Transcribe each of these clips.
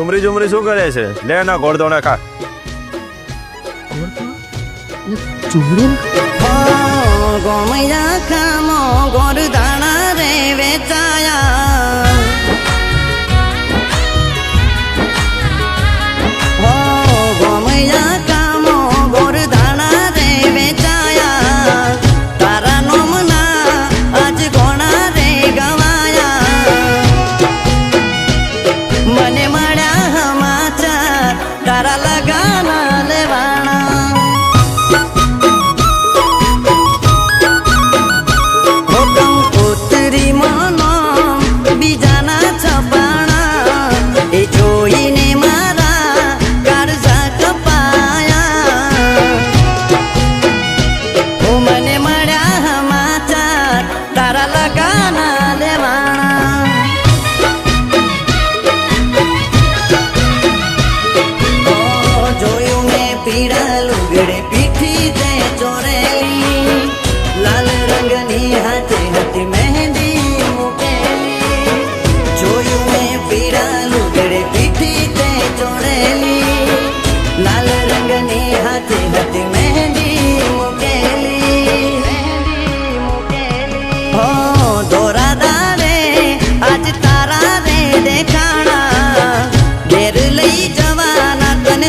ઝુમરી ઝુમરી શું કરે છે? લે ના ગોળદોણા ખા. ગોમૈયા ખામો ગોરદાણા રે વેચાયા ગોમૈયા કામો ગોરદાણા રે વેચાયા તારા નોમના આજ ગોણા રે ગવાયા મને મળ્યા સમાચાર તારા લગાના લેવાણા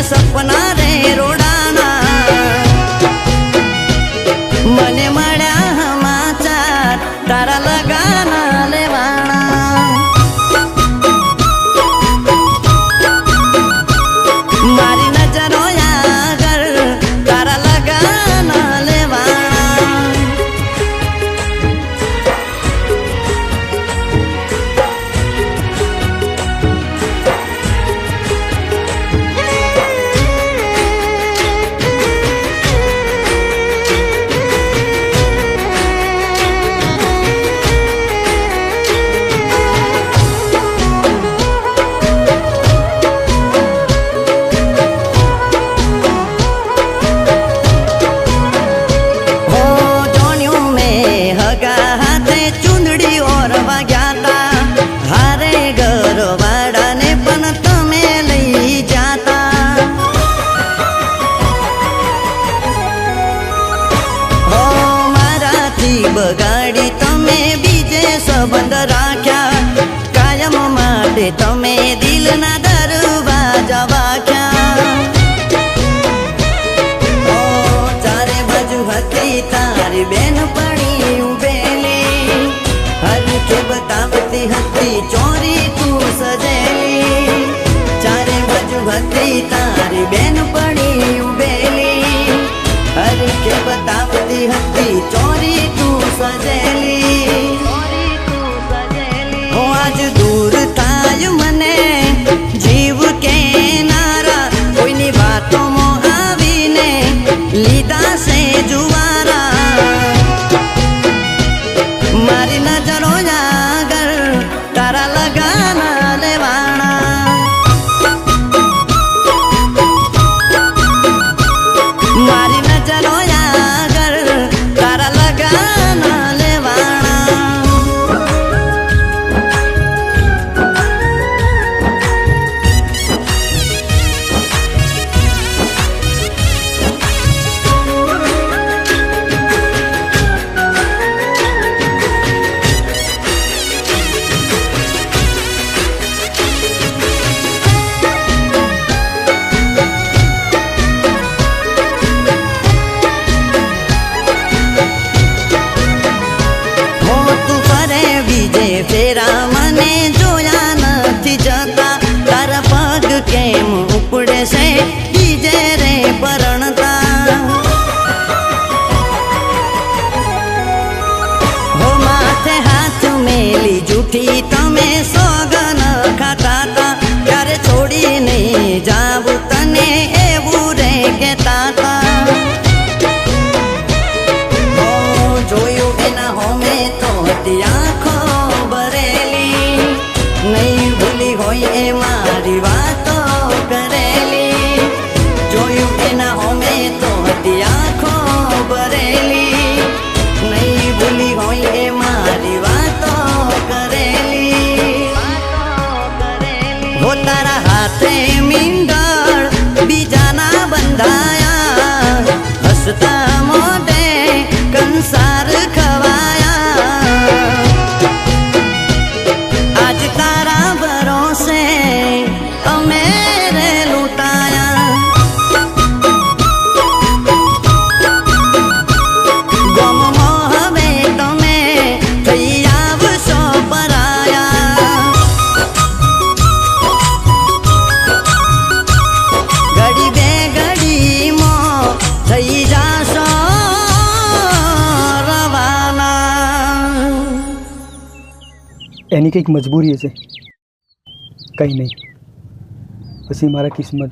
સપના રે રોડાના મને મળ્યા સમાચાર તારા લગાના લેવાણા મારી નજરો આગળ તારા લગાના લેવાણા બગાડી તમે બીજે સંબંધ રાખ્યા કાયમ માટે તમે દિલના દરવાજા વાખ્યા ચારે બાજુ હતી તારી બેન પડી ઉભેલી હરખે બતાવતી હતી ચોરી તું સજેલી ચારે બાજુ હતી તારી બેન પડી ઉભેલી હરખે બતાવતી હતી ચોરી સજેલી હો આજ દૂર થાય મને જીવ કે નારા કોઈની વાતોમાં આવીને લીધા છે જુવારા મારી નજરો આગળ તારા લગાના લેવાણા મારી નજરો આગળ તારા લગાના ફેરા મને જોયા નથી જતા તારા પગ કેમ ઉપડે છે બીજે રે પરણતા હો માથે હાથ મેલી જૂઠી તમે સોગન ખાતા તા ત્યારે છોડીને જાવું તને એવું રે કહેતા તા જોયું એના હોમે તો હતી આંખો નહીં ભૂલી હોય એ મારી વાતો કરેલી જોયું એના હોમે તો હતી આંખો ભરેલી નહીં ભૂલી હોય એ મારી વાતો કરેલી હો તારા હાથે એની કંઈક મજબૂરી હશે. કંઈ નહીં, પછી મારા કિસ્મત